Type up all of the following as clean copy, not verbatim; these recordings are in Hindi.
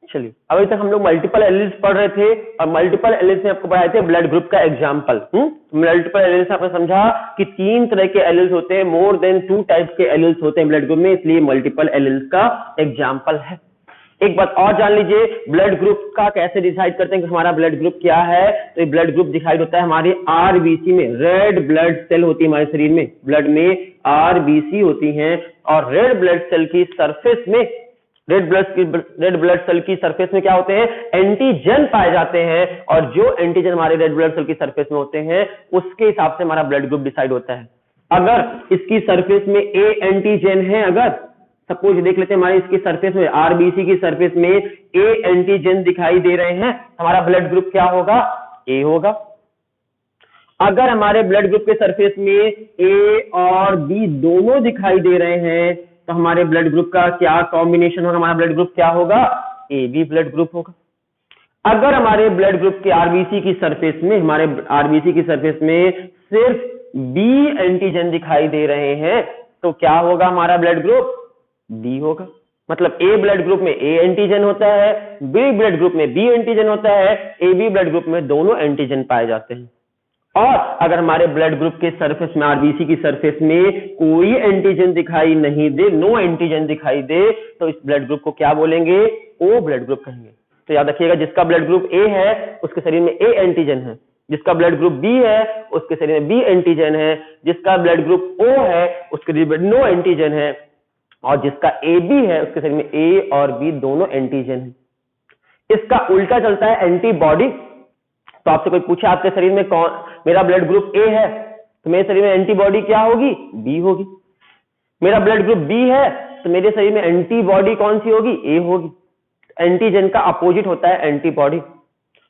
चलिए, अभी तक हम लोग मल्टीपल एलिल्स पढ़ रहे थे और मल्टीपल एलिल्स में आपको पढ़ाए थे ब्लड ग्रुप का एग्जांपल। मल्टीपल एलिल्स आपने समझा कि 3 तरह के एलिल्स होते हैं, मोर देन 2 टाइप्स के एलिल्स होते हैं ब्लड ग्रुप में, इसलिए मल्टीपल एलिल्स का एग्जांपल है। एक बात और जान लीजिए, ब्लड ग्रुप का कैसे डिसाइड करते हैं कि हमारा ब्लड ग्रुप क्या है। तो ये ब्लड ग्रुप डिसाइड होता है हमारे आरबीसी में, रेड ब्लड सेल होती है हमारे शरीर में, ब्लड में आरबीसी होती हैं और रेड ब्लड सेल की सरफेस में, रेड ब्लड सेल की सरफेस में क्या होते हैं, एंटीजन पाए जाते हैं और जो एंटीजन हमारे रेड ब्लड सेल की सरफेस में होते हैं उसके हिसाब से हमारा ब्लड ग्रुप डिसाइड होता है। अगर इसकी सरफेस में ए एंटीजन है, अगर सपोज देख लेते हैं हमारी इसकी सरफेस में, आरबीसी की सरफेस में ए एंटीजन दिखाई दे रहे हैं, हमारा ब्लड ग्रुप क्या होगा, ए होगा। अगर हमारे ब्लड ग्रुप के सरफेस में ए और बी दोनों दिखाई दे रहे हैं तो हमारे ब्लड ग्रुप का क्या कॉम्बिनेशन होगा, हमारा ब्लड ग्रुप क्या होगा, ए बी ब्लड ग्रुप होगा। अगर हमारे ब्लड ग्रुप के आरबीसी की सरफेस में, हमारे आरबीसी की सरफेस में सिर्फ बी एंटीजन दिखाई दे रहे हैं तो क्या होगा, हमारा ब्लड ग्रुप बी होगा। मतलब ए ब्लड ग्रुप में ए एंटीजन होता है, बी ब्लड ग्रुप में बी एंटीजन होता है, ए बी ब्लड ग्रुप में दोनों एंटीजन पाए जाते हैं। और अगर हमारे ब्लड ग्रुप के सरफेस में, आरबीसी की सरफेस में कोई एंटीजन दिखाई नहीं दे, नो एंटीजन दिखाई दे, तो इस ब्लड ग्रुप को क्या बोलेंगे, ओ ब्लड ग्रुप कहेंगे। तो याद रखिएगा, जिसका ब्लड ग्रुप ए है उसके शरीर में ए एंटीजन है, जिसका ब्लड ग्रुप बी है उसके शरीर में बी एंटीजन है, जिसका ब्लड ग्रुप ओ है उसके शरीर में नो एंटीजन है, और जिसका ए बी है उसके शरीर में ए और बी दोनों एंटीजन है। इसका उल्टा चलता है एंटीबॉडी। तो आपसे कोई पूछे आपके शरीर में कौन, मेरा ब्लड ग्रुप ए है तो मेरे शरीर में एंटीबॉडी क्या होगी, बी होगी। मेरा ब्लड ग्रुप बी है तो मेरे शरीर में एंटीबॉडी कौन सी होगी, ए होगी। एंटीजन का अपोजिट होता है एंटीबॉडी।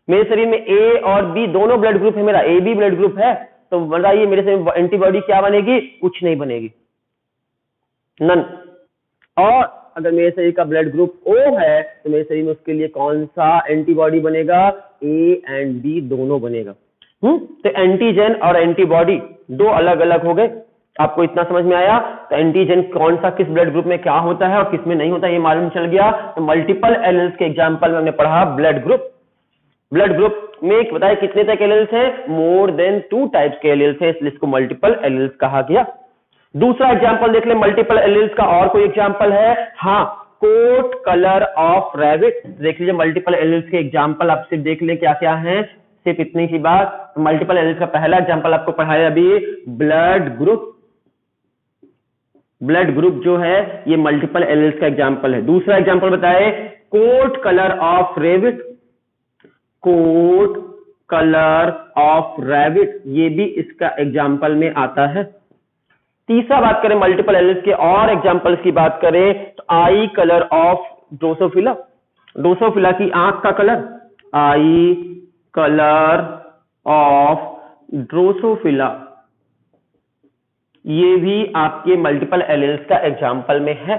मेरे शरीर में ए और बी दोनों ब्लड ग्रुप है, मेरा ए बी ब्लड ग्रुप है, तो बताइए मेरे शरीर में एंटीबॉडी क्या बनेगी, कुछ नहीं बनेगी, नन। और अगर मेरे शरीर का ब्लड ग्रुप ओ है तो मेरे शरीर में उसके लिए कौन सा एंटीबॉडी बनेगा, ए एंड बी दोनों बनेगा। तो एंटीजन और एंटीबॉडी दो अलग अलग हो गए। आपको इतना समझ में आया। तो एंटीजन कौन सा किस ब्लड ग्रुप में क्या होता है और किस में नहीं होता ये मालूम चल गया। तो मल्टीपल एलिल्स के एग्जांपल में हमने पढ़ा ब्लड ग्रुप। ब्लड ग्रुप में बताया कितने तक एलिल्स हैं, मोर देन 2 टाइप्स के एलिल्स हैं, इसलिए इसको मल्टीपल एलिल्स कहा गया। दूसरा एग्जांपल देख ले मल्टीपल एलिल्स का। और कोई एग्जांपल है, हाँ, कोट कलर ऑफ रैबिट। देख लीजिए मल्टीपल एलिल्स के एग्जांपल आप सिर्फ देख ले क्या क्या है, सिर्फ इतनी सी बात। मल्टीपल एलिल्स का पहला एग्जांपल आपको पढ़ाया अभी, ब्लड ग्रुप। ब्लड ग्रुप जो है ये मल्टीपल एलिल्स का एग्जांपल है। दूसरा एग्जांपल बताए, coat colour of rabbit. Coat colour of rabbit ये भी इसका एग्जांपल में आता है। तीसरा बात करें मल्टीपल एलिल्स के और एग्जांपल्स की बात करें तो आई कलर ऑफ ड्रोसोफिला। ड्रोसोफिला की आंख का colour, I colour of Drosophila, ये भी आपके मल्टीपल एलिल्स का एग्जांपल में है।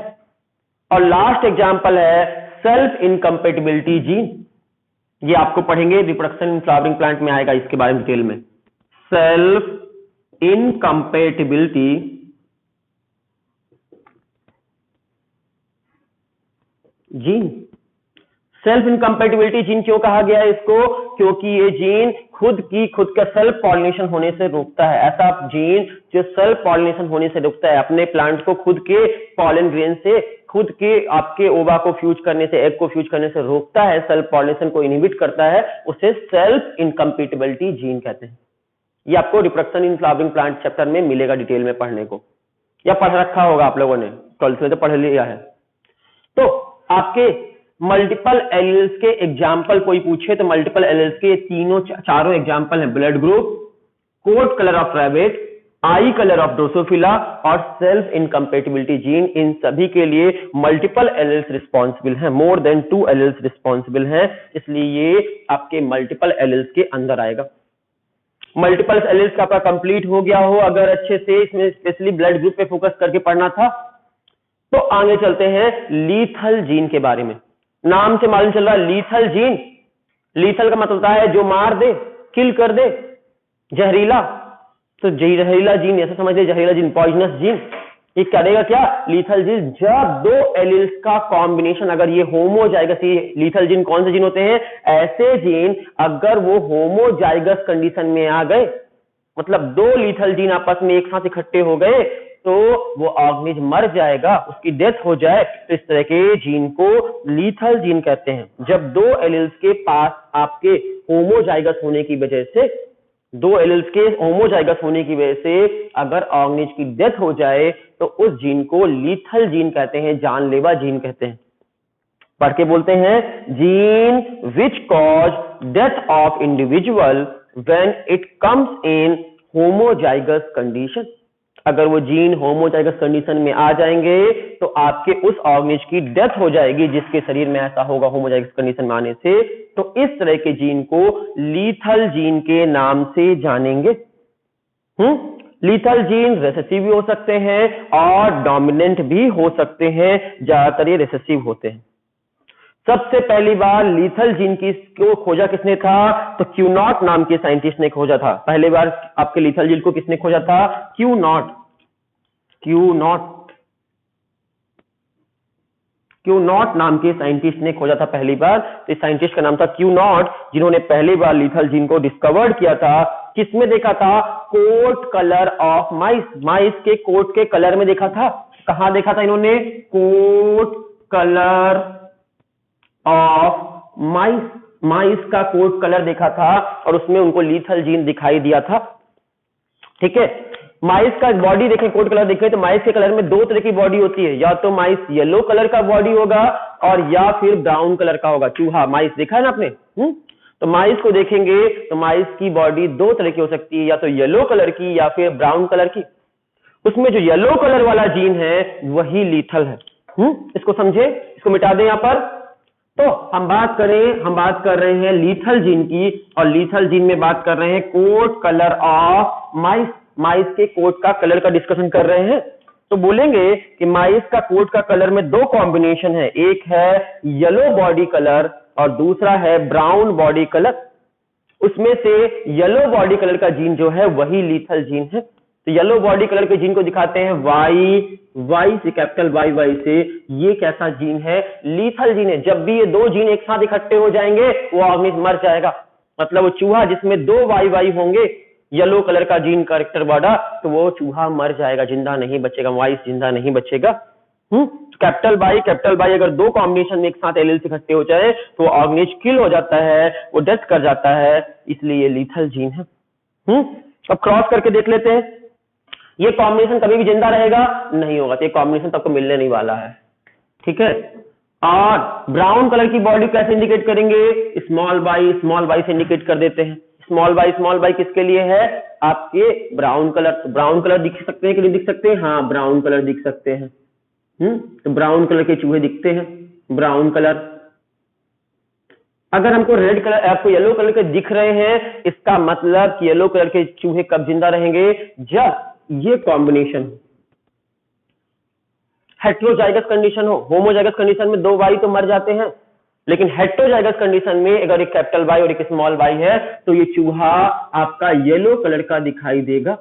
और लास्ट एग्जांपल है सेल्फ इनकम्पेटिबिलिटी जीन। ये आपको पढ़ेंगे रिप्रोडक्शन इन फ्लावरिंग प्लांट में आएगा, इसके बारे में डिटेल में। Self incompatibility gene. Self incompatibility gene क्यों कहा गया है इसको, क्योंकि ये जीन खुद का सेल्फ पॉलिनेशन होने से रोकता है। ऐसा जीन जो सेल्फ पॉलिनेशन होने से रोकता है, अपने प्लांट को खुद के पॉलन ग्रेन से, खुद के आपके ओवा को फ्यूज करने से, एग को फ्यूज करने से रोकता है, सेल्फ पॉलिनेशन को इनहिबिट करता है, उसे सेल्फ इनकम्पेटिबिलिटी जीन कहते हैं। ये आपको reproduction in flowering plant chapter में मिलेगा डिटेल में पढ़ने को, या पढ़ रखा होगा आप लोगों ने, 12th में तो पढ़ लिया है। तो आपके मल्टीपल एलिल्स के एग्जाम्पल कोई पूछे तो मल्टीपल एलिल्स के चारों एग्जाम्पल हैं, blood group, coat colour of rabbit, eye colour of drosophila और सेल्फ इनकम्पेटिबिलिटी जीन। इन सभी के लिए मल्टीपल एलिल्स रिस्पॉन्सिबल हैं, मोर देन 2 एलिल्स रिस्पॉन्सिबल हैं, इसलिए ये आपके मल्टीपल एलिल्स के अंदर आएगा। मल्टीपल एलिल्स का आपका कंप्लीट हो गया हो, अगर अच्छे से इसमें स्पेशली ब्लड ग्रुप पे फोकस करके पढ़ना था, तो आगे चलते हैं लीथल जीन के बारे में। नाम से मालूम चल रहा है लीथल जीन। लीथल का मतलब होता है जो मार दे, किल कर दे, जहरीला। तो जहरीला जीन ऐसा समझ ले, जहरीला जीन, पॉइजनस जीन। ये करेगा क्या, लीथल जीन, जब दो एलिल्स का कॉम्बिनेशन, अगर ये होमोजाइगस, ये लीथल जीन कौन से जीन होते हैं, ऐसे जीन अगर वो होमोजाइगस कंडीशन में आ गए, मतलब दो लीथल जीन आपस में एक साथ इकट्ठे हो गए, तो वो ऑर्गेनिज्म मर जाएगा, उसकी डेथ हो जाए, तो इस तरह के जीन को लीथल जीन कहते हैं। जब दो एलिल्स के पास आपके होमोजाइगस होने की वजह से, दो एलिल्स के होमोजाइगस होने की वजह से अगर ऑर्गेनिज्म की डेथ हो जाए, तो उस जीन को लीथल जीन कहते हैं, जानलेवा जीन कहते हैं। पढ़ के बोलते हैं, gene which cause death of individual when it comes in homozygous condition. अगर वो जीन होमोजाइगस कंडीशन में आ जाएंगे तो आपके उस ऑर्गेनिज्म की डेथ हो जाएगी, जिसके शरीर में ऐसा होगा होमोजाइगस कंडीशन में आने से। तो इस तरह के जीन को लीथल जीन के नाम से जानेंगे। लीथल जीन रेसेसिव भी हो सकते हैं और डोमिनेंट भी हो सकते हैं, ज्यादातर ये रेसेसिव होते हैं। सबसे पहली बार लीथल जीन को खोजा किसने था, तो क्यूनॉट नाम के साइंटिस्ट ने खोजा था। पहली बार आपके लीथल जीन को किसने खोजा था, क्यूनॉट नाम के साइंटिस्ट ने खोजा था पहली बार। तो इस साइंटिस्ट का नाम था क्यूनॉट, जिन्होंने पहली बार लीथल जीन को डिस्कवर्ड किया था। किसमें देखा था, कोट कलर ऑफ माइस, माइस के कोट के कलर में देखा था। कहां देखा था इन्होंने, कोट कलर ऑफ माइस, माइस का कोट कलर देखा था और उसमें उनको लीथल जीन दिखाई दिया था। ठीक है, माइस का बॉडी देखें, कोट कलर देखें, तो माइस के कलर में दो तरह की बॉडी होती है, या तो माइस येलो कलर का बॉडी होगा और या फिर ब्राउन कलर का होगा। चूहा माइस देखा है ना आपने, तो माइस को देखेंगे तो माइस की बॉडी दो तरह की हो सकती है, या तो येलो कलर की या फिर ब्राउन कलर की। उसमें जो येलो कलर वाला जीन है वही लीथल है। इसको समझे, इसको मिटा दें यहां पर। तो हम बात कर रहे हैं लीथल जीन की, और लीथल जीन में बात कर रहे हैं कोट कलर ऑफ माइस, माइस के कोट का कलर का डिस्कशन कर रहे हैं। तो बोलेंगे कि माइस का कोट का कलर में दो कॉम्बिनेशन है, एक है येलो बॉडी कलर और दूसरा है ब्राउन बॉडी कलर। उसमें से येलो बॉडी कलर का जीन जो है वही लीथल जीन है। तो येलो बॉडी कलर के जीन को दिखाते हैं वाई से, कैपिटल वाई से। ये कैसा जीन है, लीथल जीन है। जब भी ये दो जीन एक साथ इकट्ठे हो जाएंगे वो ऑर्गेनिज्म मर जाएगा। मतलब वो चूहा जिसमें दो वाई होंगे, येलो कलर का जीन कैरेक्टर वाला, तो वो चूहा मर जाएगा, जिंदा नहीं बचेगा, वाइस जिंदा नहीं बचेगा। कैपिटल बाई अगर दो कॉम्बिनेशन में एक साथ एलिल्स इकट्ठे हो जाए तो ऑर्गेनिज्म किल हो जाता है, वो डेथ कर जाता है, इसलिए लीथल जीन है। अब क्रॉस करके देख लेते हैं, ये कॉम्बिनेशन कभी भी जिंदा रहेगा नहीं होगा, तो ये कॉम्बिनेशन तब को मिलने नहीं वाला है। ठीक है, और ब्राउन कलर की बॉडी कैसे इंडिकेट करेंगे, स्मॉल बाई से इंडिकेट कर देते हैं। स्मॉल बाई किसके लिए है, आपके ब्राउन कलर दिख सकते हैं कि नहीं दिख सकते, हाँ ब्राउन कलर दिख सकते हैं। तो ब्राउन कलर के चूहे दिखते हैं, ब्राउन कलर। अगर हमको रेड कलर, आपको येलो कलर के दिख रहे हैं, इसका मतलब कि येलो कलर के चूहे कब जिंदा रहेंगे, जब ये कॉम्बिनेशन हेट्रोजाइगस कंडीशन हो। होमोजाइगस कंडीशन में दो वाई तो मर जाते हैं, लेकिन हेट्रोजाइगस कंडीशन में अगर एक कैपिटल वाई और एक स्मॉल वाई है तो ये चूहा आपका येलो कलर का दिखाई देगा।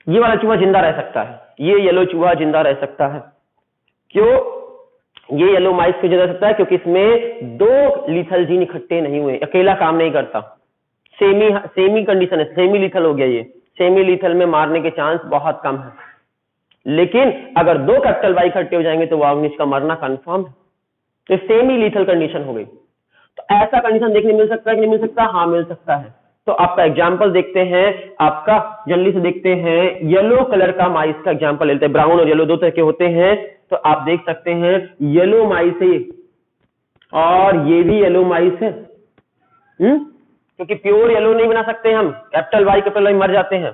ये वाला चूहा जिंदा रह सकता है, ये येलो चूहा जिंदा रह सकता है। क्यों, ये येलो माइस क्यों जिंदा रह सकता है, क्योंकि इसमें दो लीथल जीन इकट्ठे नहीं हुए, अकेला काम नहीं करता। सेमी कंडीशन है, सेमी लीथल हो गया। ये सेमी लीथल में मारने के चांस बहुत कम है, लेकिन अगर दो कैपिटल वाई इकट्ठे हो जाएंगे तो ऑर्गेनिज्म का मरना कंफर्म है। तो सेमी लीथल कंडीशन हो गई। तो ऐसा कंडीशन देखने मिल सकता है कि नहीं मिल सकता, हाँ मिल सकता है। तो आपका एग्जाम्पल देखते हैं, आपका जल्दी से देखते हैं, येलो कलर का माइस का एग्जाम्पल लेते हैं। ब्राउन और येलो दो तरह के होते हैं, तो आप देख सकते हैं येलो माइस है और ये भी येलो माइस है। क्योंकि प्योर येलो नहीं बना सकते हम, कैपिटल वाई मर जाते हैं।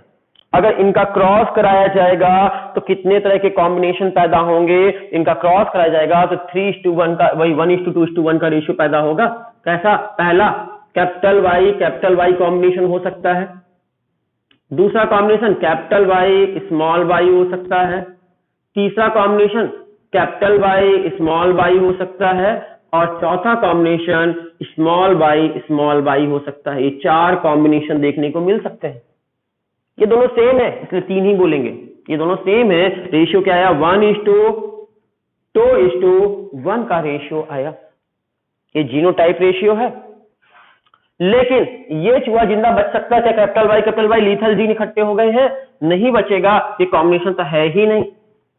अगर इनका क्रॉस कराया जाएगा तो कितने तरह के कॉम्बिनेशन पैदा होंगे, इनका क्रॉस कराया जाएगा तो 3:1 का, वही 1:2:1 का रेशियो पैदा होगा। कैसा, पहला कैपिटल वाई कॉम्बिनेशन हो सकता है, दूसरा combination capital Y small Y हो सकता है, तीसरा combination capital Y small Y हो सकता है, और चौथा कॉम्बिनेशन स्मॉल वाई हो सकता है। ये चार कॉम्बिनेशन देखने को मिल सकते हैं। ये दोनों सेम है इसलिए 3 ही बोलेंगे, ये दोनों सेम है। रेशियो क्या आया 1:2:1 का रेशियो आया, ये जीनोटाइप रेशियो है। लेकिन ये चूहा जिंदा बच सकता है, कैपिटल वाई लीथल जीन इकट्ठे हो गए हैं, नहीं बचेगा, ये कॉम्बिनेशन तो है ही नहीं,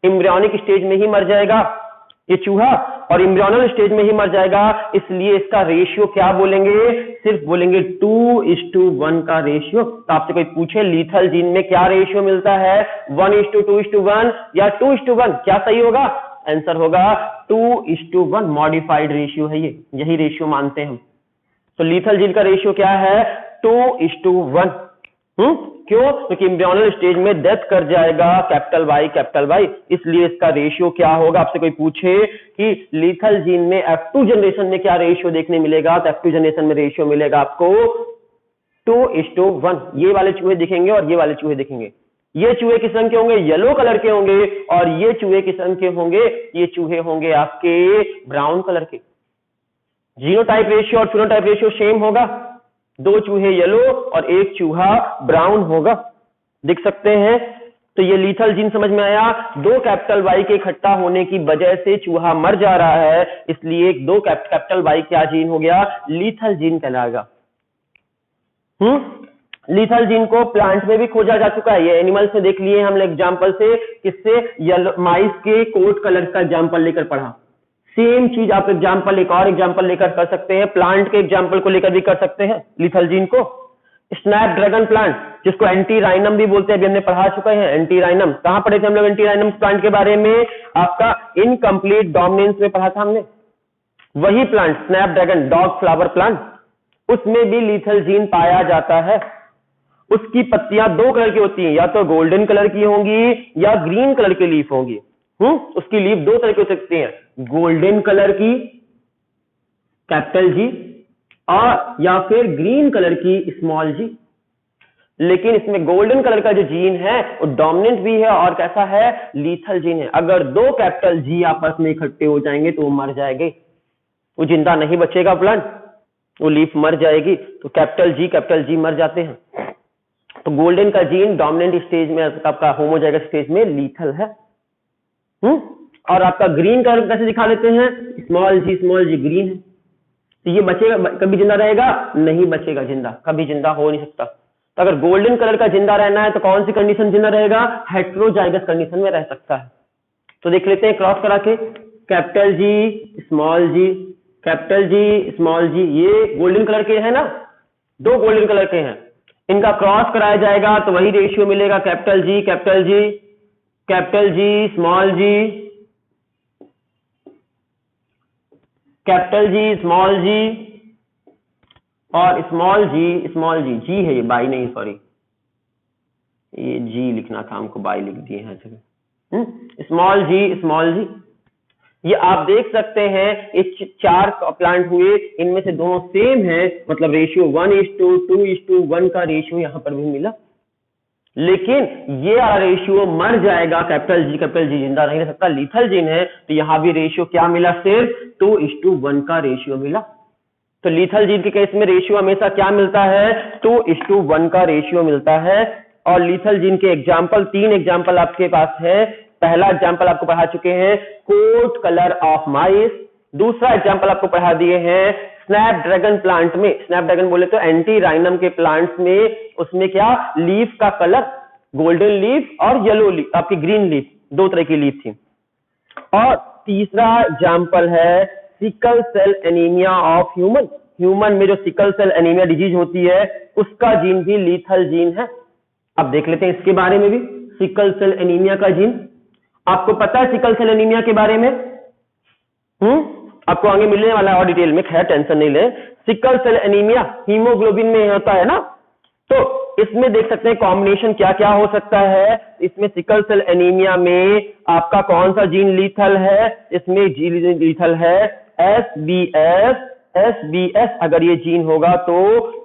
एम्ब्रियोनिक स्टेज में ही मर जाएगा ये चूहा, और एम्ब्रियोनल स्टेज में ही मर जाएगा, इसलिए इसका रेशियो क्या बोलेंगे, सिर्फ बोलेंगे 2:1 का रेशियो। तो आपसे कोई पूछे लीथल जीन में क्या रेशियो मिलता है, 1:2:1 या 2:1, क्या सही होगा, आंसर होगा 2:1, मॉडिफाइड रेशियो है ये, यही रेशियो मानते हैं हम। तो लीथल जीन का रेशियो क्या है 2:1। क्यों, क्योंकि एम्ब्रियोनल स्टेज में डेथ कर जाएगा कैपिटल वाई, इसलिए इसका रेशियो क्या होगा। आपसे कोई पूछे कि लीथल जीन में F2 जनरेशन में क्या रेशियो देखने मिलेगा, तो F2 जनरेशन में रेशियो मिलेगा आपको 2:1। ये वाले चूहे दिखेंगे और ये वाले चूहे दिखेंगे, ये चूहे किस रंग के होंगे, येलो कलर के होंगे, और ये चूहे किस रंग के होंगे, ये चूहे होंगे आपके ब्राउन कलर के। जीनोटाइप रेशियो और फिनोटाइप रेशियो सेम होगा, 2 चूहे येलो और 1 चूहा ब्राउन होगा, देख सकते हैं। तो ये लीथल जीन समझ में आया, 2 कैपिटल वाई के इकट्ठा होने की वजह से चूहा मर जा रहा है, इसलिए 2 कैपिटल वाई क्या जीन हो गया, लीथल जीन कहलाएगा। लीथल जीन को प्लांट में भी खोजा जा चुका है, ये एनिमल्स में देख लिए हम एग्जांपल से, किससे, माइस के कोट कलर का एग्जांपल लेकर पढ़ा। सेम चीज आप एग्जांपल एक और एग्जांपल लेकर कर सकते हैं, प्लांट के एग्जांपल को लेकर भी कर सकते हैं लीथल जीन को। स्नैपड्रैगन प्लांट, जिसको एंटीराइनम भी बोलते हैं, अभी हमने पढ़ा चुके हैं एंटीराइनम। कहां पढ़े थे हम लोग एंटीराइनम प्लांट के बारे में, आपका इनकम्प्लीट डोमिनेंस में पढ़ा था हमने। वही plant Snapdragon dog flower plant, उसमें भी लीथल जीन पाया जाता है। उसकी पत्तियां 2 कलर की होती हैं, या तो गोल्डन कलर की होंगी या ग्रीन कलर की लीफ होंगी। उसकी लीफ 2 तरह की हो सकती है, गोल्डन कलर की कैपिटल जी, और या फिर ग्रीन कलर की स्मॉल जी। लेकिन इसमें गोल्डन कलर का जो जीन है वो डोमिनेंट भी है और कैसा है, लीथल जीन है। अगर 2 कैपिटल जी आपस में इकट्ठे हो जाएंगे तो वो मर जाएंगे, वो जिंदा नहीं बचेगा प्लांट, वो लीफ मर जाएगी। तो कैपिटल जी मर जाते हैं। तो गोल्डन का जीन डोमिनेंट स्टेज में, आपका होमोजाइगस स्टेज में लीथल है। और आपका ग्रीन कलर कैसे दिखा लेते हैं, स्मॉल जी ग्रीन है। तो ये बचेगा, कभी जिंदा रहेगा, नहीं बचेगा जिंदा, कभी जिंदा हो नहीं सकता। तो अगर गोल्डन कलर का जिंदा रहना है तो कौन सी कंडीशन जिंदा रहेगा, हेटेरोजाइगस कंडीशन में रह सकता है। तो देख लेते हैं क्रॉस करा के, कैपिटल जी स्मॉल जी, कैपिटल जी स्मॉल जी, ये गोल्डन कलर के है ना, 2 गोल्डन कलर के हैं, इनका क्रॉस कराया जाएगा तो वही रेशियो मिलेगा, कैपिटल जी स्मॉल जी, कैपिटल जी स्मॉल जी, और स्मॉल जी जी है ये, बाई नहीं, सॉरी ये जी लिखना था हमको, बाई लिख दिए हैं जगह। स्मॉल जी, ये आप देख सकते हैं, ये 4 प्लांट हुए, इनमें से दोनों सेम है, मतलब रेशियो 1:2:1 का रेशियो यहां पर भी मिला। लेकिन ये रेशियो मर जाएगा, कैपिटल जी जिंदा नहीं रह सकता, लीथल जीन है, तो यहां भी रेशियो क्या मिला, सिर्फ 2:1 का रेशियो मिला। तो लीथल जीन के केस में रेशियो हमेशा क्या मिलता है, 2:1 का रेशियो मिलता है। और लीथल जीन के एग्जाम्पल, 3 एग्जाम्पल आपके पास है। पहला एग्जाम्पल आपको पढ़ा चुके हैं, कोट कलर ऑफ माइस। दूसरा एग्जाम्पल आपको पढ़ा दिए हैं स्नैपड्रैगन प्लांट में, स्नैपड्रैगन बोले तो एंटीराइनम के प्लांट्स में, उसमें क्या लीफ का कलर, गोल्डन लीफ और येलो लीफ, आपकी ग्रीन लीफ, 2 तरह की लीफ थी। और तीसरा एग्जाम्पल है sickle cell anaemia of human में जो सिकल सेल एनीमिया डिजीज होती है, उसका जीन भी लीथल जीन है। अब देख लेते हैं इसके बारे में भी, सिकल सेल एनीमिया का जीन। आपको पता है सिकल सेल एनीमिया के बारे में, आपको आगे मिलने वाला है और डिटेल में, खैर टेंशन नहीं ले। सिकल सेल एनीमिया हीमोग्लोबिन में होता है ना, तो इसमें देख सकते हैं कॉम्बिनेशन क्या क्या हो सकता है। इसमें सिकल सेल एनीमिया में आपका कौन सा जीन लीथल है, इसमें जीन लीथल है SBS अगर ये जीन होगा तो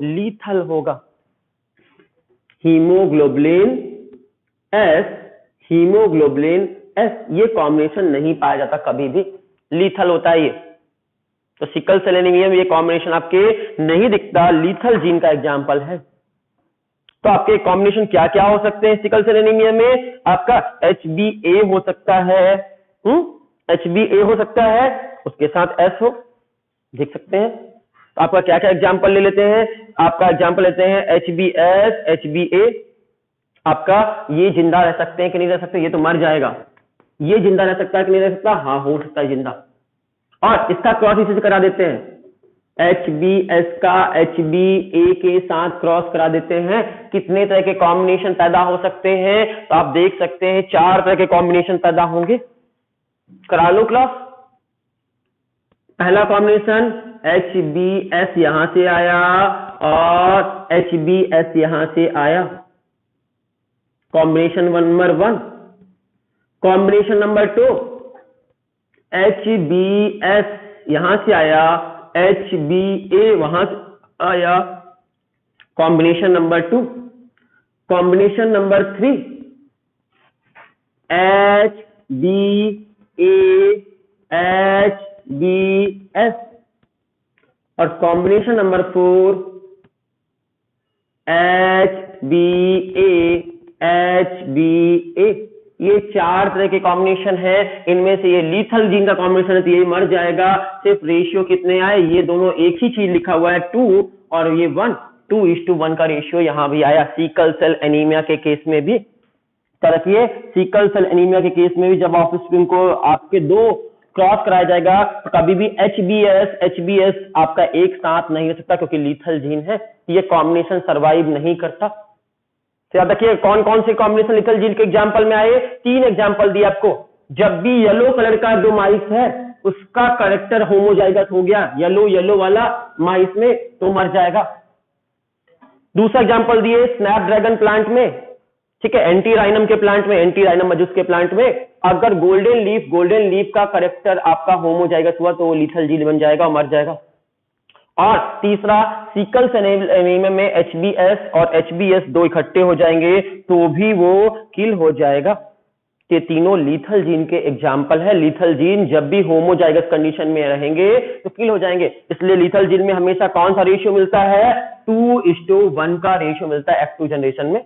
लीथल होगा। हीमोग्लोबिन एस ये कॉम्बिनेशन नहीं पाया जाता कभी भी, लीथल होता है ये। तो सिकल सेल एनीमिया में ये कॉम्बिनेशन आपके नहीं दिखता, लीथल जीन का एग्जाम्पल है। तो आपके कॉम्बिनेशन क्या क्या हो सकते हैं सिकल सेल एनीमिया में? आपका HbA हो सकता है, HbA हो सकता है, उसके साथ S हो, देख सकते हैं। तो आपका क्या क्या एग्जाम्पल ले लेते हैं? आपका एग्जाम्पल लेते हैं HbS, HbA। आपका ये जिंदा रह सकते हैं कि नहीं रह सकते? ये तो मर जाएगा। ये जिंदा रह सकता है कि नहीं रह सकता? हाँ, हो सकता है जिंदा। और इसका क्रॉस इसी से करा देते हैं, HbS का HbA के साथ क्रॉस करा देते हैं। कितने तरह के कॉम्बिनेशन पैदा हो सकते हैं? तो आप देख सकते हैं 4 तरह के कॉम्बिनेशन पैदा होंगे। करा लो क्रॉस। पहला कॉम्बिनेशन HbS यहां से आया और HbS यहां से आया, combination number 1। Combination number 2 HbS यहां से आया, HbA वहां से आया, combination number 2। Combination number 3 HbA HbS और कॉम्बिनेशन नंबर 4 HbA HbA। ये 4 तरह के कॉम्बिनेशन है। इनमें से ये लीथल जीन का कॉम्बिनेशन है तो ये मर जाएगा। सिर्फ रेशियो कितने आए? ये दोनों एक ही चीज लिखा हुआ है 2 और ये 1, 2:1 का रेशियो यहां भी आया सीकल सेल एनीमिया के केस में भी। तो रखिए सीकल सेल एनीमिया के केस में भी जब ऑफस्प्रिंग को आपके 2 क्रॉस कराया जाएगा तो कभी भी HbS आपका एक साथ नहीं हो सकता क्योंकि लीथल जीन है, ये कॉम्बिनेशन सर्वाइव नहीं करता। तो याद रखिए कौन कौन से कॉम्बिनेशन लीथल जीन के एग्जांपल में आए? 3 एग्जांपल दिए आपको। जब भी येलो कलर का जो माइस है उसका करेक्टर होमोजाइगस हो गया येलो वाला माइस में तो मर जाएगा। दूसरा एग्जांपल दिए स्नैपड्रैगन प्लांट में, ठीक है, एंटीराइनम के प्लांट में, एंटीराइनम मजूस के प्लांट में अगर गोल्डन लीफ का करेक्टर आपका होमोजाइगस हुआ तो वो लीथल जीन बन जाएगा और मर जाएगा। और तीसरा सीकल सेल एनीमिया में HbS और HbS 2 इकट्ठे हो जाएंगे तो भी वो किल हो जाएगा। ये तीनों लीथल जीन के एग्जाम्पल है। लीथल जीन जब भी होमोजाइगस कंडीशन में रहेंगे तो किल हो जाएंगे। इसलिए लीथल जीन में हमेशा कौन सा रेशियो मिलता है? 2:1 का रेशियो मिलता है F2 जनरेशन में।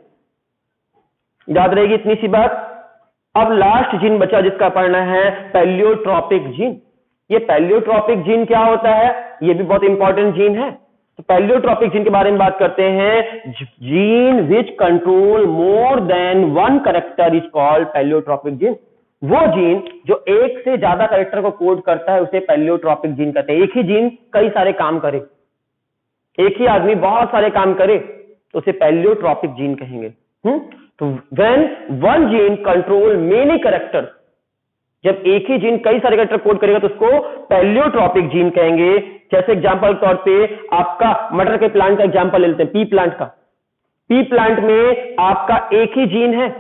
याद रहेगी इतनी सी बात। अब लास्ट जीन बचा जिसका पढ़ना है पैलियोट्रोपिक जीन। ये पैलियोट्रोपिक जीन क्या होता है? ये भी बहुत इंपॉर्टेंट जीन है। तो पैलियोट्रोपिक जीन के बारे में बात करते हैं। Gene which control more than 1 character is called pleiotropic gene. वो जीन जो एक से ज्यादा कैरेक्टर को कोड करता है उसे पैलियोट्रोपिक जीन कहते हैं। एक ही जीन कई सारे काम करे, एक ही आदमी बहुत सारे काम करे तो उसे पैलियोट्रोपिक जीन कहेंगे। तो when one gene control many characters, जब एक ही जीन कई सारे कैरेक्टर कोड करेगा तो उसको पैलियोट्रोपिक जीन कहेंगे। जैसे एग्जांपल के तौर पे आपका मटर के प्लांट का एग्जांपल ले लेते हैं, पी प्लांट का। पी प्लांट में आपका एक ही जीन है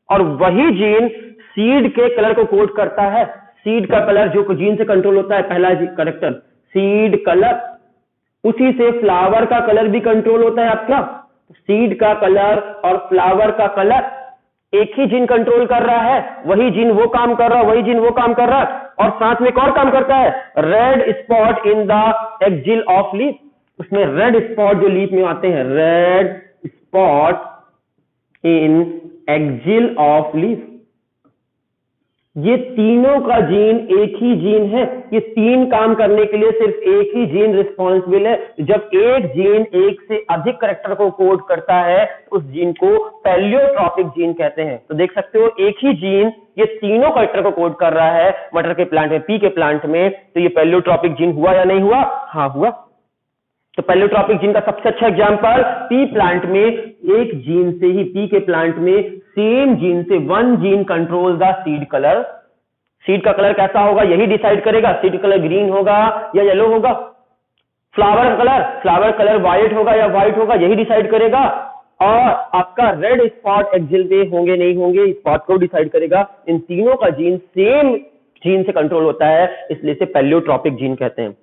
और वही जीन सीड के कलर को कोड करता है। सीड का कलर जो जीन से कंट्रोल होता है, पहला कैरेक्टर सीड कलर, उसी से फ्लावर का कलर भी कंट्रोल होता है आपका। सीड का कलर और फ्लावर का कलर एक ही जीन कंट्रोल कर रहा है, वही जीन वो काम कर रहा है, वही जीन वो काम कर रहा है। और साथ में एक और काम करता है, red spot in the axile of leaf. उसमें रेड स्पॉट जो लीफ में आते हैं, red spot in axile of leaf, ये तीनों का जीन एक ही जीन है। ये 3 काम करने के लिए सिर्फ एक ही जीन रिस्पॉन्सिबल है। जब एक जीन एक से अधिक कैरेक्टर को कोड करता है उस जीन को पैलियोट्रोपिक जीन कहते हैं। तो देख सकते हो एक ही जीन ये तीनों कैरेक्टर को कोड कर रहा है मटर के प्लांट में, पी के प्लांट में। तो ये पैलियोट्रोपिक जीन हुआ या नहीं हुआ? हाँ हुआ। तो पैलियोट्रोपिक जीन का सबसे अच्छा एग्जांपल पी प्लांट में, एक जीन से ही पी के प्लांट में सेम जीन से 1 gene control the seed colour. Seed का कलर कैसा होगा यही डिसाइड करेगा, सीड कलर ग्रीन होगा या येलो होगा। फ्लावर कलर व्हाइट होगा या व्हाइट होगा यही डिसाइड करेगा। और आपका रेड स्पॉट एक्जिल पे होंगे नहीं होंगे स्पॉट को डिसाइड करेगा। इन तीनों का जीन सेम जीन से कंट्रोल होता है, इसलिए इसे पैलियोट्रोपिक जीन कहते हैं।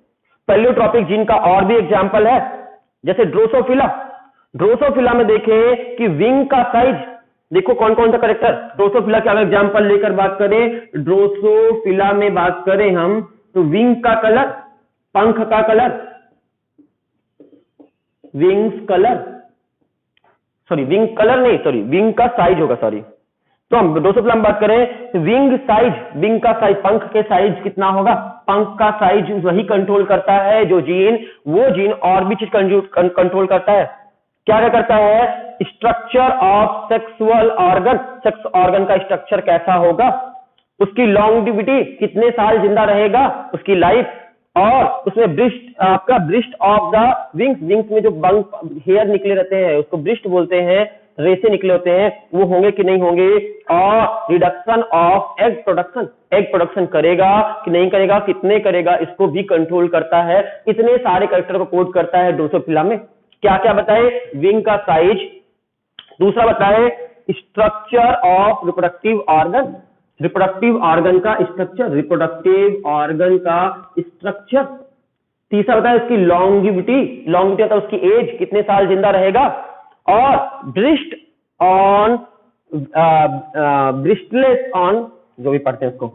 पैलियोट्रोपिक जीन का और भी एग्जांपल है, जैसे ड्रोसोफिला। ड्रोसोफिला में देखें कि विंग का साइज, देखो कौन कौन सा कैरेक्टर। ड्रोसोफिला के अगर एग्जांपल लेकर बात करें, ड्रोसोफिला में बात करें हम तो विंग का कलर, पंख का colour, wings colour, sorry wing colour नहीं, सॉरी विंग का साइज होगा, सॉरी। तो हम दोस्तों हम बात करें विंग साइज, विंग का साइज, पंख के साइज कितना होगा, पंख का साइज वही कंट्रोल करता है जो जीन, वो जीन और भी चीज कंट्रोल करता है। क्या क्या करता है, structure of sexual organ, sex organ का स्ट्रक्चर कैसा होगा, उसकी लॉन्गेविटी कितने साल जिंदा रहेगा, उसकी लाइफ, और उसमें ब्रिस्ट, आपका breast of the wings, wings में जो हेयर निकले रहते हैं उसको ब्रिस्ट बोलते हैं, रेसे निकले होते हैं, वो होंगे कि नहीं होंगे, और reduction of egg production, egg production करेगा कि नहीं करेगा, कितने करेगा, इसको भी कंट्रोल करता है। इतने सारे कैरेक्टर को कोड करता है ड्रोसोफिला में। क्या क्या बताए, विंग का साइज, दूसरा बताए structure of reproductive organ, reproductive organ का स्ट्रक्चर, रिप्रोडक्टिव ऑर्गन का स्ट्रक्चर, तीसरा बताए उसकी लॉन्गेविटी, लॉन्गेविटी होता है उसकी एज, कितने साल जिंदा रहेगा, और ब्रिस्ट ऑन, ब्रिस्टलेस ऑन, जो भी पढ़ते हैं उसको,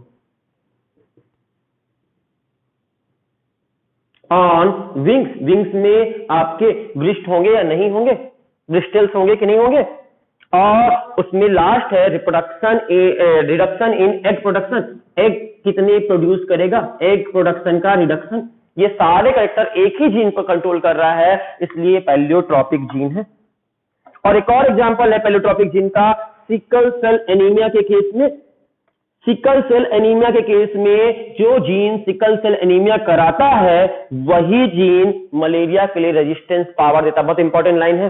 ऑन विंग्स, विंग्स में आपके ब्रिस्ट होंगे या नहीं होंगे, ब्रिस्टल्स होंगे कि नहीं होंगे, और उसमें लास्ट है reproduction, reduction in egg production, egg कितने प्रोड्यूस करेगा, एग प्रोडक्शन का रिडक्शन। ये सारे कैरेक्टर एक ही जीन पर कंट्रोल कर रहा है, इसलिए पैलियोट्रोपिक जीन है। और एक और एग्जांपल है पैलियोट्रोपिक जीन का, सिकल सेल एनीमिया के केस में, सिकल सेल एनीमिया के केस में जो जीन सिकल सेल एनीमिया कराता है वही जीन मलेरिया के लिए रेजिस्टेंस पावर देता है। बहुत इंपॉर्टेंट लाइन है,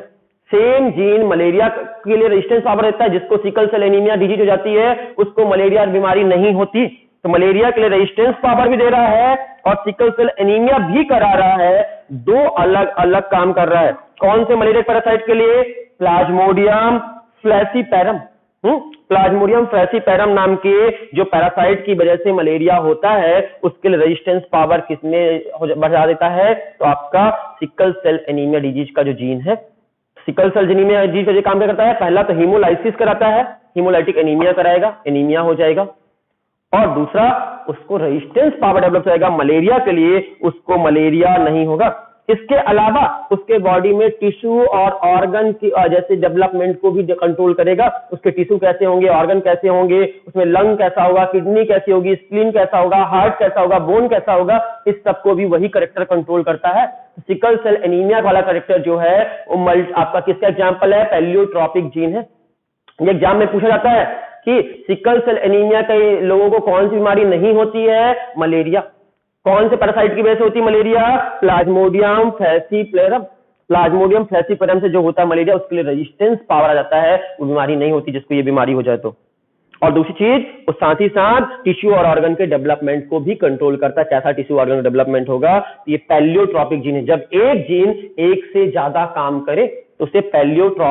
सेम जीन मलेरिया के लिए रेजिस्टेंस पावर देता है। जिसको सिकल सेल एनीमिया डिजीज हो जाती है उसको मलेरिया बीमारी नहीं होती, तो मलेरिया के लिए रेजिस्टेंस पावर भी दे रहा है और सिकल सेल एनीमिया भी करा रहा है। दो अलग अलग काम कर रहा है। कौन से मलेरिया पैरासाइट के लिए, प्लाज्मोडियम फ्लैसीपेरम, प्लाज्मोडियम फ्लैसीपेरम नाम के जो पैरासाइट की वजह से मलेरिया होता है उसके लिए रेजिस्टेंस पावर किसमें बढ़ा देता है, तो आपका सिकल सेल एनीमिया डिजीज का जो जीन है। सिकल सेल एनीमिया डिजीज का जो काम क्या करता है, पहला तो हीमोलाइसिस कराता है, हीमोलाइटिक एनीमिया कराएगा, एनीमिया हो जाएगा, और दूसरा उसको रेजिस्टेंस पावर डेवलप जाएगा मलेरिया के लिए, उसको मलेरिया नहीं होगा। इसके अलावा उसके बॉडी में टिश्यू और ऑर्गन की जैसे डेवलपमेंट को भी कंट्रोल करेगा। उसके टिश्यू कैसे होंगे, ऑर्गन कैसे होंगे, उसमें लंग कैसा होगा, किडनी कैसी होगी, स्प्लीन कैसा होगा, हार्ट कैसा होगा, बोन कैसा होगा, इस सबको भी वही करेक्टर कंट्रोल करता है। सिकल सेल एनीमिया वाला करेक्टर जो है वो आपका किसका एग्जाम्पल है, पैलियोट्रोपिक जीन है। ये एग्जाम में पूछा जाता है कि सिकल सेल एनीमिया के लोगों को कौन सी बीमारी नहीं होती है, मलेरिया। कौन से पैरासाइट की वजह से होती है मलेरिया, प्लाज्मोडियम फैसिपेरम, प्लाज्मोडियम फैसिपेरम से जो होता है मलेरिया उसके लिए रेजिस्टेंस पावर आ जाता है, वो बीमारी नहीं होती जिसको ये बीमारी हो जाए तो। और दूसरी चीज वो साथ ही साथ टिश्यू और ऑर्गन के डेवलपमेंट को भी कंट्रोल करता है। कैसा टिश्यू ऑर्गन डेवलपमेंट होगा, ये पैलियोट्रोपिक जीन है। जब एक जीन एक से ज्यादा काम करे तो उसे पैलियोट्रोपिक